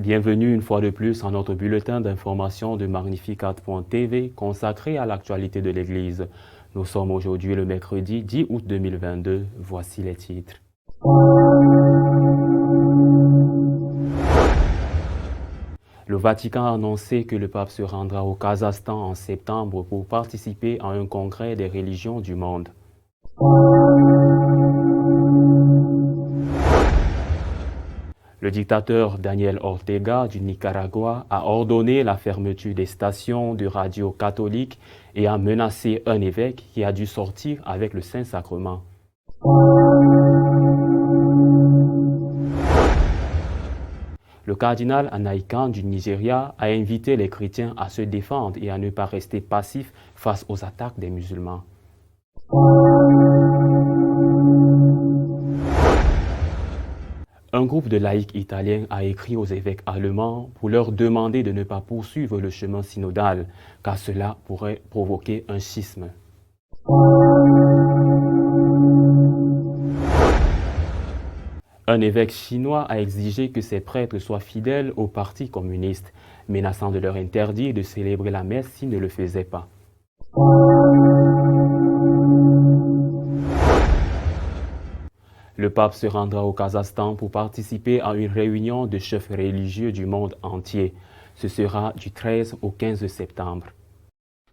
Bienvenue une fois de plus à notre bulletin d'information de Magnificat.tv consacré à l'actualité de l'Église. Nous sommes aujourd'hui le mercredi 10 août 2022. Voici les titres. Le Vatican a annoncé que le pape se rendra au Kazakhstan en septembre pour participer à un congrès des religions du monde. Le dictateur Daniel Ortega du Nicaragua a ordonné la fermeture des stations de radio catholiques et a menacé un évêque qui a dû sortir avec le Saint-Sacrement. Le cardinal Anaïkan du Nigeria a invité les chrétiens à se défendre et à ne pas rester passifs face aux attaques des musulmans. Un groupe de laïcs italiens a écrit aux évêques allemands pour leur demander de ne pas poursuivre le chemin synodal, car cela pourrait provoquer un schisme. Un évêque chinois a exigé que ses prêtres soient fidèles au parti communiste, menaçant de leur interdire de célébrer la messe s'ils ne le faisaient pas. Le pape se rendra au Kazakhstan pour participer à une réunion de chefs religieux du monde entier. Ce sera du 13 au 15 septembre.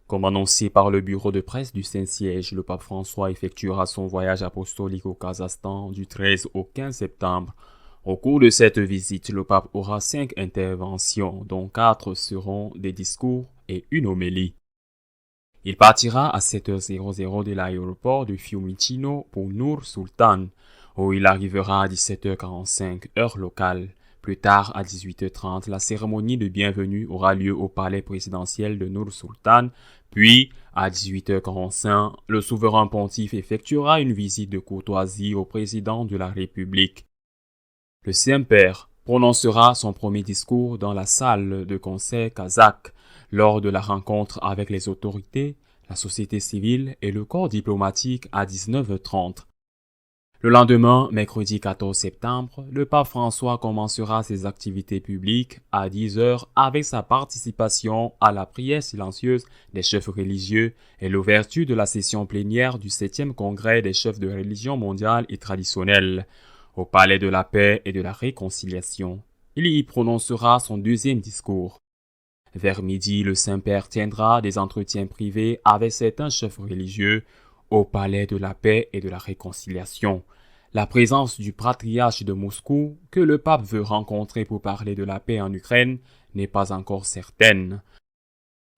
Comme annoncé par le bureau de presse du Saint-Siège, le pape François effectuera son voyage apostolique au Kazakhstan du 13 au 15 septembre. Au cours de cette visite, le pape aura 5 interventions, dont 4 seront des discours et une homélie. Il partira à 7h00 de l'aéroport de Fiumicino pour Nur Sultan, où il arrivera à 17h45 heure locale. Plus tard, à 18h30, la cérémonie de bienvenue aura lieu au palais présidentiel de Nur Sultan, puis à 18h45, le souverain pontife effectuera une visite de courtoisie au président de la République. Le Saint-Père prononcera son premier discours dans la salle de concert kazakh lors de la rencontre avec les autorités, la société civile et le corps diplomatique à 19h30. Le lendemain, mercredi 14 septembre, le pape François commencera ses activités publiques à 10h avec sa participation à la prière silencieuse des chefs religieux et l'ouverture de la session plénière du 7e congrès des chefs de religion mondiale et traditionnelle, au Palais de la Paix et de la Réconciliation. Il y prononcera son deuxième discours. Vers midi, le Saint-Père tiendra des entretiens privés avec certains chefs religieux au Palais de la Paix et de la Réconciliation. La présence du patriarche de Moscou, que le pape veut rencontrer pour parler de la paix en Ukraine, n'est pas encore certaine.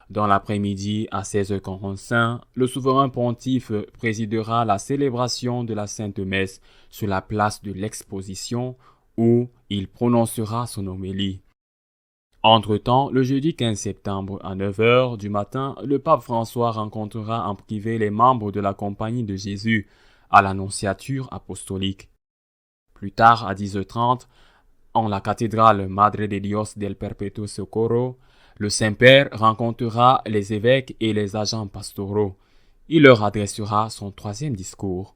Dans l'après-midi, à 16h45, le souverain pontife présidera la célébration de la Sainte Messe sur la place de l'Exposition, où il prononcera son homélie. Entre-temps, le jeudi 15 septembre à 9h du matin, le pape François rencontrera en privé les membres de la Compagnie de Jésus à l'Annonciature apostolique. Plus tard, à 10h30, en la cathédrale Madre de Dios del Perpetuo Socorro, le Saint-Père rencontrera les évêques et les agents pastoraux. Il leur adressera son troisième discours.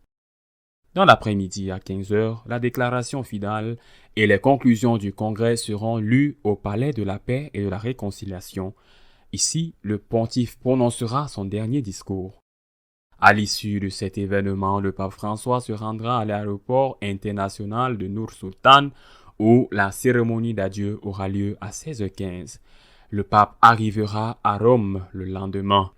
Dans l'après-midi à 15h, la déclaration finale et les conclusions du congrès seront lues au Palais de la Paix et de la Réconciliation. Ici, le pontife prononcera son dernier discours. À l'issue de cet événement, le pape François se rendra à l'aéroport international de Nur Sultan où la cérémonie d'adieu aura lieu à 16h15. Le pape arrivera à Rome le lendemain.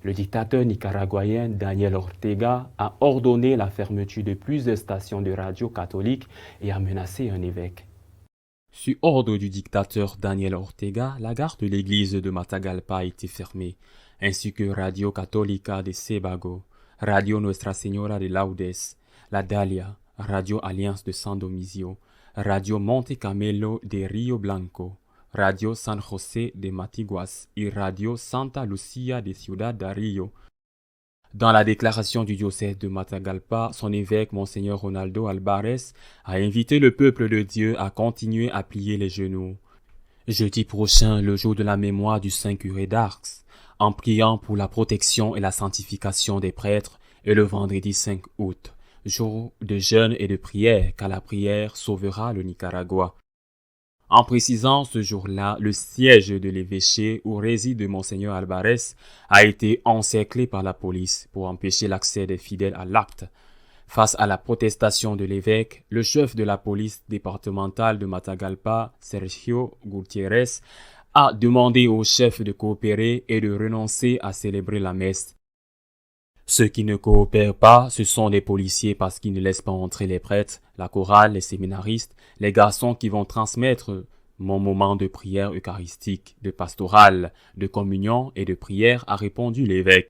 Le dictateur nicaraguayen Daniel Ortega a ordonné la fermeture de plusieurs stations de radio catholiques et a menacé un évêque. Sur ordre du dictateur Daniel Ortega, la gare de l'église de Matagalpa a été fermée, ainsi que Radio Católica de Sebago, Radio Nuestra Señora de Laudes, La Dalia, Radio Alliance de San Domizio, Radio Monte Camelo de Rio Blanco, Radio San José de Matiguas et Radio Santa Lucia de Ciudad de Rio. Dans la déclaration du diocèse de Matagalpa, son évêque Monseigneur Ronaldo Alvarez a invité le peuple de Dieu à continuer à plier les genoux. Jeudi prochain, le jour de la mémoire du Saint curé d'Ars, en priant pour la protection et la sanctification des prêtres, et le vendredi 5 août, jour de jeûne et de prière, car la prière sauvera le Nicaragua. En précisant ce jour-là, le siège de l'évêché où réside Monseigneur Alvarez a été encerclé par la police pour empêcher l'accès des fidèles à l'acte. Face à la protestation de l'évêque, le chef de la police départementale de Matagalpa, Sergio Gutiérrez, a demandé au chef de coopérer et de renoncer à célébrer la messe. Ceux qui ne coopèrent pas, ce sont des policiers parce qu'ils ne laissent pas entrer les prêtres, la chorale, les séminaristes, les garçons qui vont transmettre mon moment de prière eucharistique, de pastorale, de communion et de prière, a répondu l'évêque.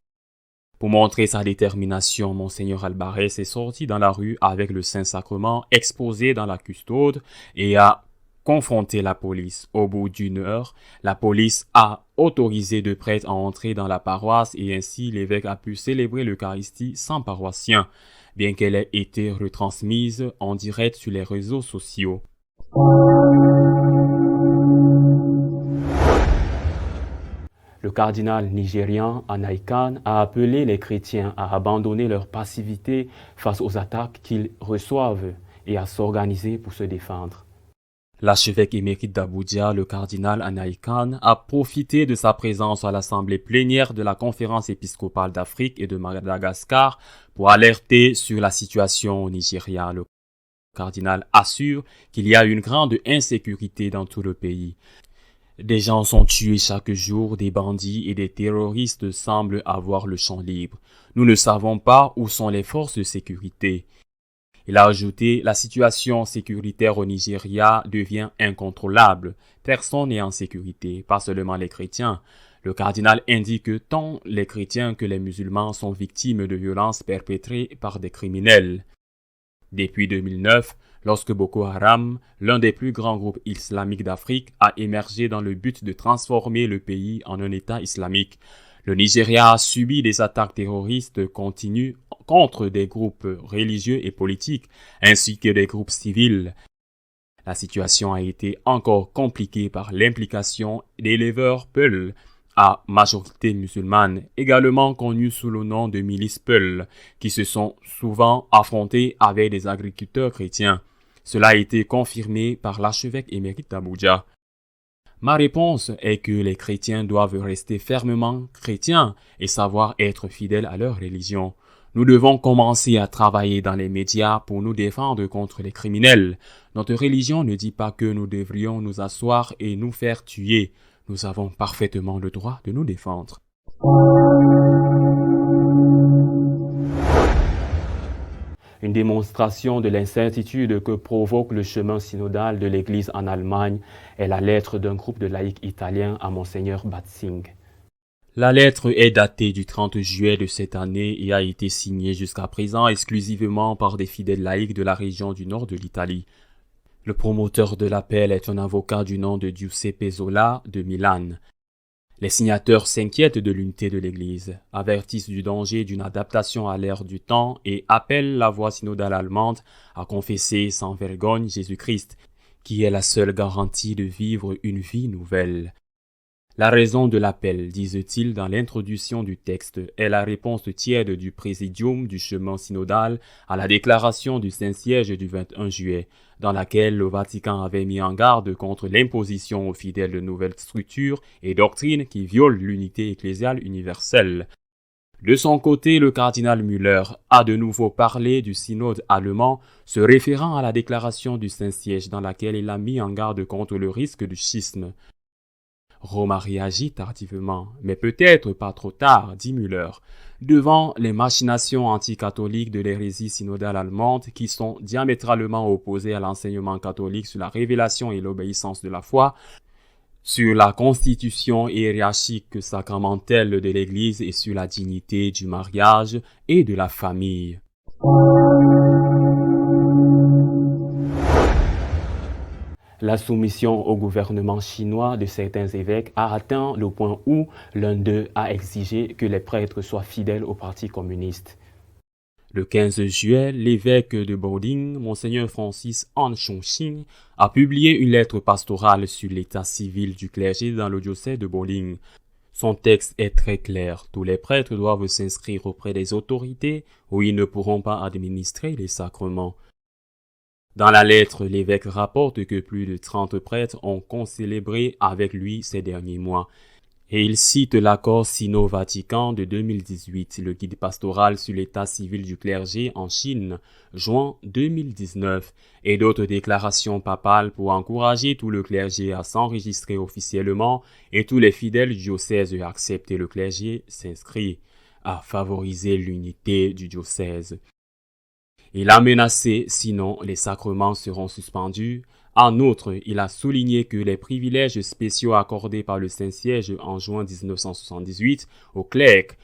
Pour montrer sa détermination, Monseigneur Alvarez est sorti dans la rue avec le Saint-Sacrement exposé dans la custode et a confronté la police. Au bout d'une heure, la police a autorisé deux prêtres à entrer dans la paroisse et ainsi l'évêque a pu célébrer l'Eucharistie sans paroissien, bien qu'elle ait été retransmise en direct sur les réseaux sociaux. Le cardinal nigérian Anaikan a appelé les chrétiens à abandonner leur passivité face aux attaques qu'ils reçoivent et à s'organiser pour se défendre. L'archevêque émérite d'Abuja, le cardinal Anaikan, a profité de sa présence à l'assemblée plénière de la Conférence épiscopale d'Afrique et de Madagascar pour alerter sur la situation au Nigeria. Le cardinal assure qu'il y a une grande insécurité dans tout le pays. Des gens sont tués chaque jour, des bandits et des terroristes semblent avoir le champ libre. Nous ne savons pas où sont les forces de sécurité. Il a ajouté, la situation sécuritaire au Nigeria devient incontrôlable. Personne n'est en sécurité, pas seulement les chrétiens. Le cardinal indique que tant les chrétiens que les musulmans sont victimes de violences perpétrées par des criminels. Depuis 2009, lorsque Boko Haram, l'un des plus grands groupes islamiques d'Afrique, a émergé dans le but de transformer le pays en un État islamique, le Nigeria a subi des attaques terroristes continues contre des groupes religieux et politiques, ainsi que des groupes civils. La situation a été encore compliquée par l'implication d'éleveurs Peuls à majorité musulmane, également connus sous le nom de milices Peuls, qui se sont souvent affrontés avec des agriculteurs chrétiens. Cela a été confirmé par l'archevêque émérite d'Abuja. Ma réponse est que les chrétiens doivent rester fermement chrétiens et savoir être fidèles à leur religion. Nous devons commencer à travailler dans les médias pour nous défendre contre les criminels. Notre religion ne dit pas que nous devrions nous asseoir et nous faire tuer. Nous avons parfaitement le droit de nous défendre. Une démonstration de l'incertitude que provoque le chemin synodal de l'Église en Allemagne est la lettre d'un groupe de laïcs italiens à Monseigneur Batzing. La lettre est datée du 30 juillet de cette année et a été signée jusqu'à présent exclusivement par des fidèles laïcs de la région du nord de l'Italie. Le promoteur de l'appel est un avocat du nom de Giuseppe Zola de Milan. Les signataires s'inquiètent de l'unité de l'Église, avertissent du danger d'une adaptation à l'ère du temps et appellent la voix synodale allemande à confesser sans vergogne Jésus-Christ, qui est la seule garantie de vivre une vie nouvelle. La raison de l'appel, disent-ils dans l'introduction du texte, est la réponse tiède du présidium du chemin synodal à la déclaration du Saint-Siège du 21 juillet, dans laquelle le Vatican avait mis en garde contre l'imposition aux fidèles de nouvelles structures et doctrines qui violent l'unité ecclésiale universelle. De son côté, le cardinal Müller a de nouveau parlé du synode allemand, se référant à la déclaration du Saint-Siège dans laquelle il a mis en garde contre le risque du schisme. Rome a réagi tardivement, mais peut-être pas trop tard, dit Müller, devant les machinations anticatholiques de l'hérésie synodale allemande qui sont diamétralement opposées à l'enseignement catholique sur la révélation et l'obéissance de la foi, sur la constitution hiérarchique sacramentelle de l'Église et sur la dignité du mariage et de la famille. La soumission au gouvernement chinois de certains évêques a atteint le point où l'un d'eux a exigé que les prêtres soient fidèles au Parti communiste. Le 15 juillet, l'évêque de Baoding, Monseigneur Francis Han Chongqing, a publié une lettre pastorale sur l'état civil du clergé dans le diocèse de Baoding. Son texte est très clair. Tous les prêtres doivent s'inscrire auprès des autorités ou ils ne pourront pas administrer les sacrements. Dans la lettre, l'évêque rapporte que plus de 30 prêtres ont concélébré avec lui ces derniers mois. Et il cite l'accord sino-vatican de 2018, le guide pastoral sur l'état civil du clergé en Chine, juin 2019, et d'autres déclarations papales pour encourager tout le clergé à s'enregistrer officiellement et tous les fidèles du diocèse à accepter le clergé s'inscrit, à favoriser l'unité du diocèse. Il a menacé, sinon les sacrements seront suspendus. En outre, il a souligné que les privilèges spéciaux accordés par le Saint-Siège en juin 1978 aux clercs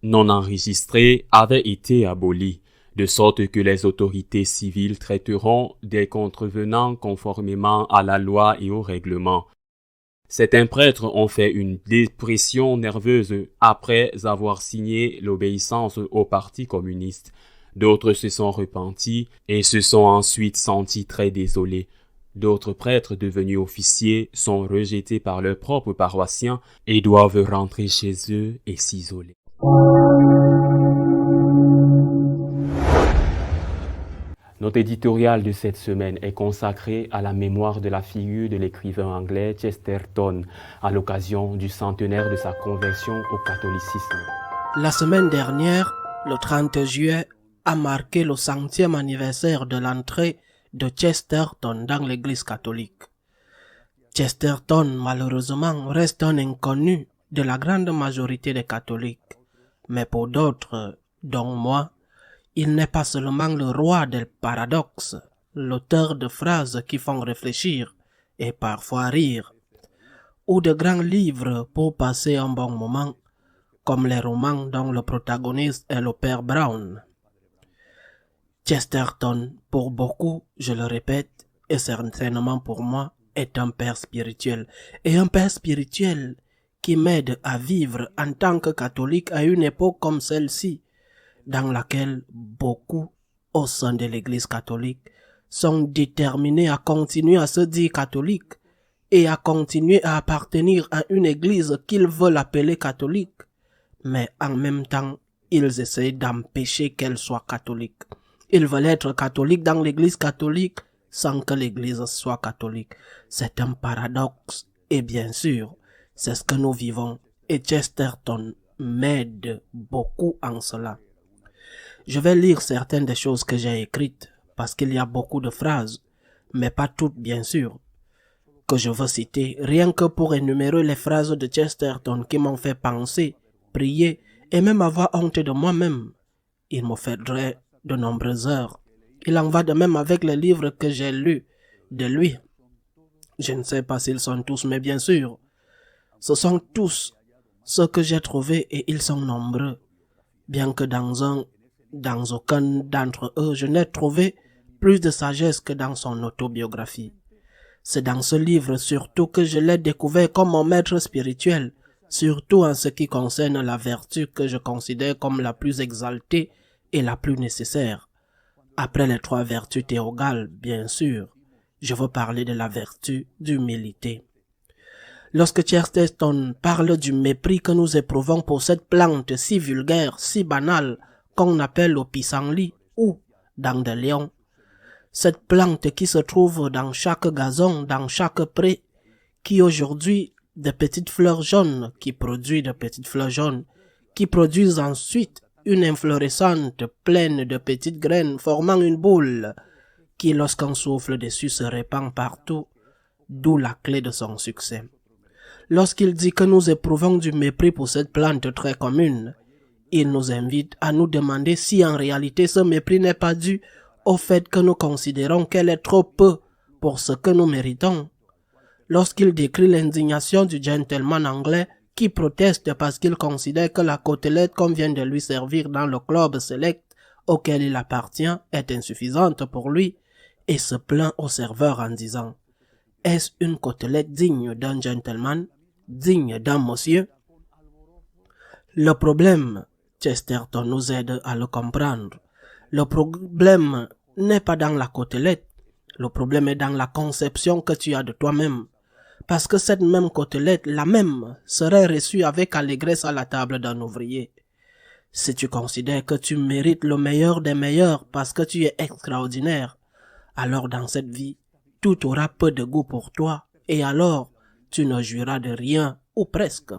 non enregistrés avaient été abolis, de sorte que les autorités civiles traiteront des contrevenants conformément à la loi et au règlement. Certains prêtres ont fait une dépression nerveuse après avoir signé l'obéissance au Parti communiste. D'autres se sont repentis et se sont ensuite sentis très désolés. D'autres prêtres devenus officiers sont rejetés par leurs propres paroissiens et doivent rentrer chez eux et s'isoler. Notre éditorial de cette semaine est consacré à la mémoire de la figure de l'écrivain anglais Chesterton à l'occasion du centenaire de sa conversion au catholicisme. La semaine dernière, le 30 juillet, a marqué le 100e anniversaire de l'entrée de Chesterton dans l'Église catholique. Chesterton, malheureusement, reste un inconnu de la grande majorité des catholiques. Mais pour d'autres, dont moi, il n'est pas seulement le roi des paradoxes, l'auteur de phrases qui font réfléchir et parfois rire, ou de grands livres pour passer un bon moment, comme les romans dont le protagoniste est le père Brown. Chesterton, pour beaucoup, je le répète, et certainement pour moi, est un père spirituel. Et un père spirituel qui m'aide à vivre en tant que catholique à une époque comme celle-ci, dans laquelle beaucoup, au sein de l'Église catholique, sont déterminés à continuer à se dire catholiques et à continuer à appartenir à une Église qu'ils veulent appeler catholique, mais en même temps, ils essayent d'empêcher qu'elle soit catholique. Ils veulent être catholiques dans l'Église catholique sans que l'Église soit catholique. C'est un paradoxe. Et bien sûr, c'est ce que nous vivons. Et Chesterton m'aide beaucoup en cela. Je vais lire certaines des choses que j'ai écrites parce qu'il y a beaucoup de phrases, mais pas toutes bien sûr, que je veux citer rien que pour énumérer les phrases de Chesterton qui m'ont fait penser, prier et même avoir honte de moi-même. Il me faudrait de nombreuses heures. Il en va de même avec les livres que j'ai lus de lui. Je ne sais pas s'ils sont tous, mais bien sûr, ce sont tous ceux que j'ai trouvés et ils sont nombreux. Bien que dans aucun d'entre eux, je n'ai trouvé plus de sagesse que dans son autobiographie. C'est dans ce livre surtout que je l'ai découvert comme mon maître spirituel, surtout en ce qui concerne la vertu que je considère comme la plus exaltée et la plus nécessaire. Après les 3 vertus théologales, bien sûr, je veux parler de la vertu d'humilité. Lorsque Chesterton parle du mépris que nous éprouvons pour cette plante si vulgaire, si banale, qu'on appelle le pissenlit ou dandelion, cette plante qui se trouve dans chaque gazon, dans chaque pré, qui aujourd'hui de petites fleurs jaunes, qui produit de petites fleurs jaunes, qui produisent ensuite une inflorescence pleine de petites graines formant une boule qui, lorsqu'on souffle dessus, se répand partout, d'où la clé de son succès. Lorsqu'il dit que nous éprouvons du mépris pour cette plante très commune, il nous invite à nous demander si en réalité ce mépris n'est pas dû au fait que nous considérons qu'elle est trop peu pour ce que nous méritons. Lorsqu'il décrit l'indignation du gentleman anglais qui proteste parce qu'il considère que la côtelette qu'on vient de lui servir dans le club select auquel il appartient est insuffisante pour lui et se plaint au serveur en disant « Est-ce une côtelette digne d'un gentleman, digne d'un monsieur ?» Le problème, Chesterton nous aide à le comprendre. Le problème n'est pas dans la côtelette, le problème est dans la conception que tu as de toi-même. parce que cette même côtelette, la même, serait reçue avec allégresse à la table d'un ouvrier. Si tu considères que tu mérites le meilleur des meilleurs parce que tu es extraordinaire, alors dans cette vie, tout aura peu de goût pour toi, et alors tu ne jouiras de rien, ou presque.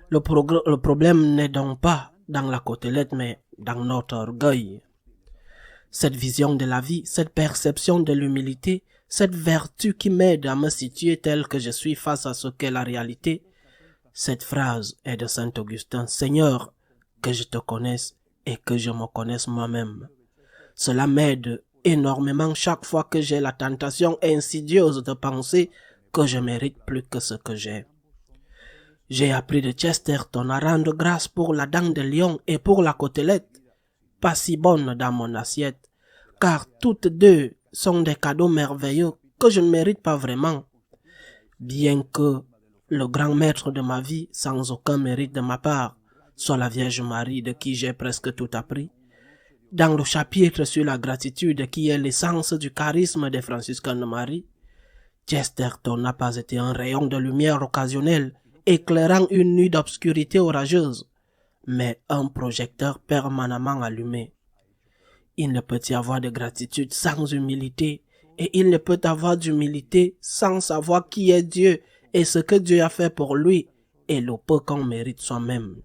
Le problème n'est donc pas dans la côtelette, mais dans notre orgueil. Cette vision de la vie, cette perception de l'humilité, cette vertu qui m'aide à me situer tel que je suis face à ce qu'est la réalité, cette phrase est de Saint Augustin: « Seigneur, que je te connaisse et que je me connaisse moi-même. » Cela m'aide énormément chaque fois que j'ai la tentation insidieuse de penser que je mérite plus que ce que j'ai. J'ai appris de Chesterton à rendre grâce pour la dent de lion et pour la côtelette, pas si bonne dans mon assiette, car toutes deux sont des cadeaux merveilleux que je ne mérite pas vraiment, bien que le grand maître de ma vie, sans aucun mérite de ma part, soit la Vierge Marie de qui j'ai presque tout appris. Dans le chapitre sur la gratitude qui est l'essence du charisme des franciscains de Marie, Chesterton n'a pas été un rayon de lumière occasionnel éclairant une nuit d'obscurité orageuse, mais un projecteur permanemment allumé. Il ne peut y avoir de gratitude sans humilité, et il ne peut avoir d'humilité sans savoir qui est Dieu et ce que Dieu a fait pour lui et le peu qu'on mérite soi-même.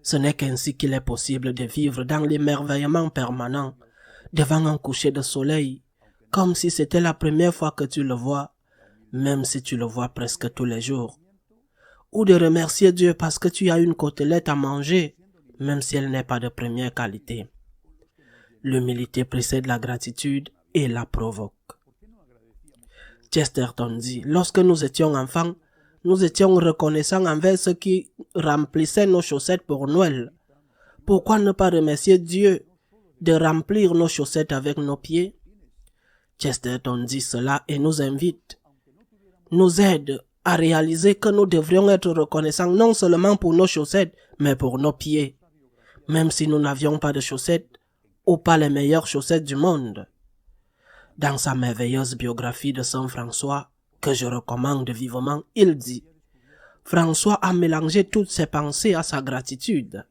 Ce n'est qu'ainsi qu'il est possible de vivre dans l'émerveillement permanent, devant un coucher de soleil, comme si c'était la première fois que tu le vois, même si tu le vois presque tous les jours. Ou de remercier Dieu parce que tu as une côtelette à manger, même si elle n'est pas de première qualité. L'humilité précède la gratitude et la provoque. Chesterton dit: « Lorsque nous étions enfants, nous étions reconnaissants envers ceux qui remplissaient nos chaussettes pour Noël. Pourquoi ne pas remercier Dieu de remplir nos chaussettes avec nos pieds ?» Chesterton dit cela et nous invite, nous aide à réaliser que nous devrions être reconnaissants non seulement pour nos chaussettes, mais pour nos pieds, même si nous n'avions pas de chaussettes ou pas les meilleures chaussettes du monde. Dans sa merveilleuse biographie de Saint François, que je recommande vivement, il dit: « François a mélangé toutes ses pensées à sa gratitude,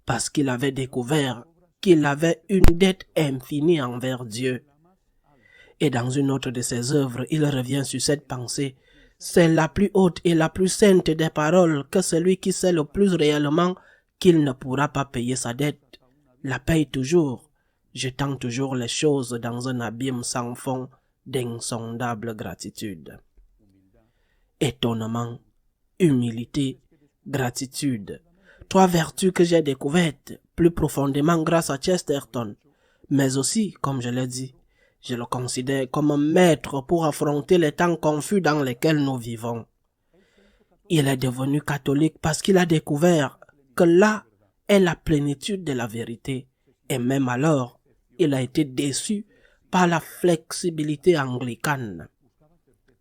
parce qu'il avait découvert qu'il avait une dette infinie envers Dieu. » Et dans une autre de ses œuvres, il revient sur cette pensée: « C'est la plus haute et la plus sainte des paroles que celui qui sait le plus réellement qu'il ne pourra pas payer sa dette la paye toujours, jetant toujours les choses dans un abîme sans fond d'insondable gratitude. » Étonnement, humilité, gratitude, trois vertus que j'ai découvertes plus profondément grâce à Chesterton, mais aussi, comme je l'ai dit, je le considère comme un maître pour affronter les temps confus dans lesquels nous vivons. Il est devenu catholique parce qu'il a découvert que là est la plénitude de la vérité, et même alors, il a été déçu par la flexibilité anglicane.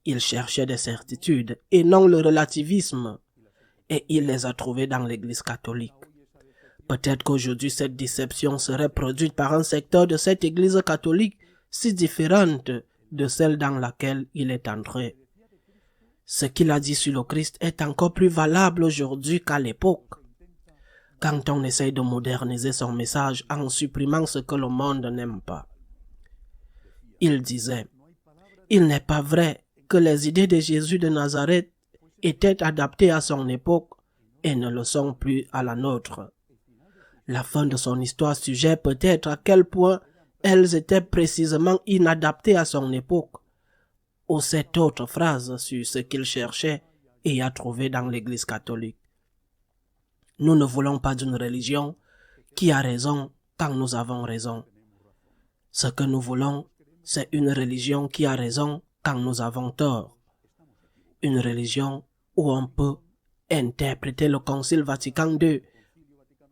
Il cherchait des certitudes et non le relativisme, et il les a trouvées dans l'Église catholique. Peut-être qu'aujourd'hui cette déception serait produite par un secteur de cette Église catholique si différente de celle dans laquelle il est entré. Ce qu'il a dit sur le Christ est encore plus valable aujourd'hui qu'à l'époque, quand on essaye de moderniser son message en supprimant ce que le monde n'aime pas. Il disait: « Il n'est pas vrai que les idées de Jésus de Nazareth étaient adaptées à son époque et ne le sont plus à la nôtre. » La fin de son histoire suggère peut-être à quel point elles étaient précisément inadaptées à son époque, ou cette autre phrase sur ce qu'il cherchait et a trouvé dans l'Église catholique. Nous ne voulons pas d'une religion qui a raison quand nous avons raison. Ce que nous voulons, c'est une religion qui a raison quand nous avons tort. Une religion où on peut interpréter le Concile Vatican II,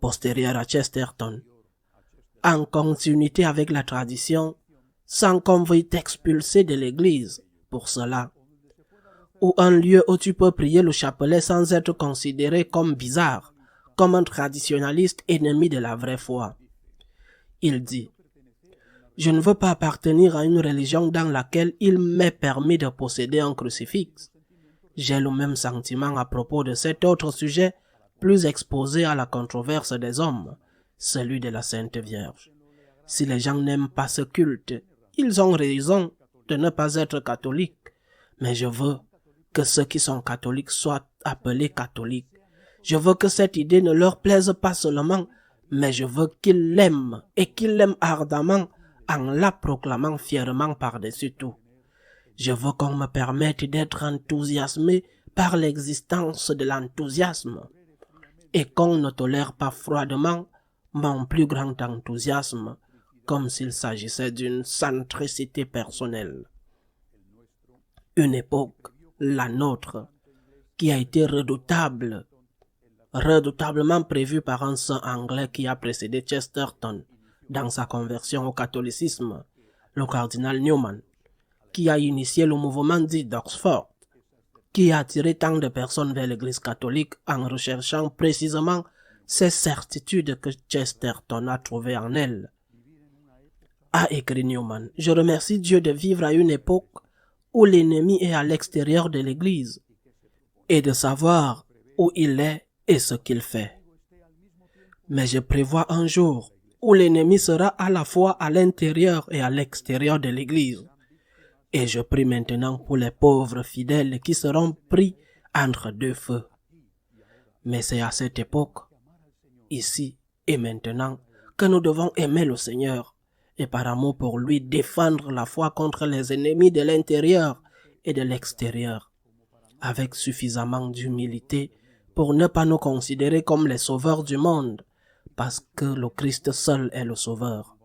postérieur à Chesterton, en continuité avec la tradition, sans qu'on veuille t'expulser de l'église pour cela, ou un lieu où tu peux prier le chapelet sans être considéré comme bizarre, comme un traditionnaliste ennemi de la vraie foi. Il dit: Je ne veux pas appartenir à une religion dans laquelle il m'est permis de posséder un crucifix. J'ai le même sentiment à propos de cet autre sujet plus exposé à la controverse des hommes, celui de la Sainte Vierge. Si les gens n'aiment pas ce culte, ils ont raison de ne pas être catholiques. Mais je veux que ceux qui sont catholiques soient appelés catholiques. Je veux que cette idée ne leur plaise pas seulement, mais je veux qu'ils l'aiment et qu'ils l'aiment ardemment en la proclamant fièrement par-dessus tout. Je veux qu'on me permette d'être enthousiasmé par l'existence de l'enthousiasme et qu'on ne tolère pas froidement mon plus grand enthousiasme comme s'il s'agissait d'une centricité personnelle. Une époque, la nôtre, qui a été redoutablement prévue par un saint anglais qui a précédé Chesterton dans sa conversion au catholicisme, le cardinal Newman, qui a initié le mouvement dit d'Oxford, qui a attiré tant de personnes vers l'Église catholique en recherchant précisément ces certitudes que Chesterton a trouvées en elle. A écrit Newman, « Je remercie Dieu de vivre à une époque où l'ennemi est à l'extérieur de l'Église et de savoir où il est et ce qu'il fait. Mais je prévois un jour où l'ennemi sera à la fois à l'intérieur et à l'extérieur de l'Église. Et je prie maintenant pour les pauvres fidèles qui seront pris entre deux feux. Mais c'est à cette époque, ici et maintenant, que nous devons aimer le Seigneur et par amour pour lui défendre la foi contre les ennemis de l'intérieur et de l'extérieur, avec suffisamment d'humilité pour ne pas nous considérer comme les sauveurs du monde, parce que le Christ seul est le sauveur.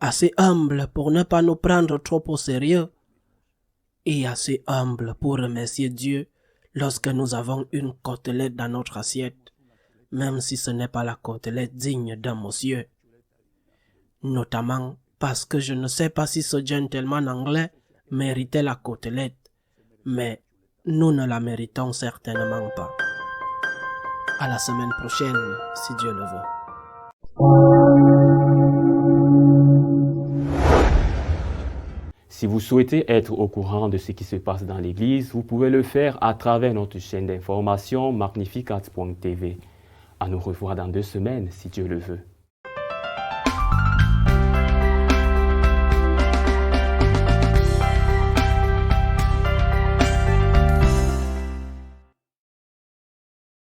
Assez humble pour ne pas nous prendre trop au sérieux, et assez humble pour remercier Dieu lorsque nous avons une côtelette dans notre assiette, même si ce n'est pas la côtelette digne d'un monsieur. Notamment parce que je ne sais pas si ce gentleman anglais méritait la côtelette, mais nous ne la méritons certainement pas. À la semaine prochaine, si Dieu le veut. Si vous souhaitez être au courant de ce qui se passe dans l'Église, vous pouvez le faire à travers notre chaîne d'information magnificat.tv. À nous revoir dans 2 semaines, si Dieu le veut.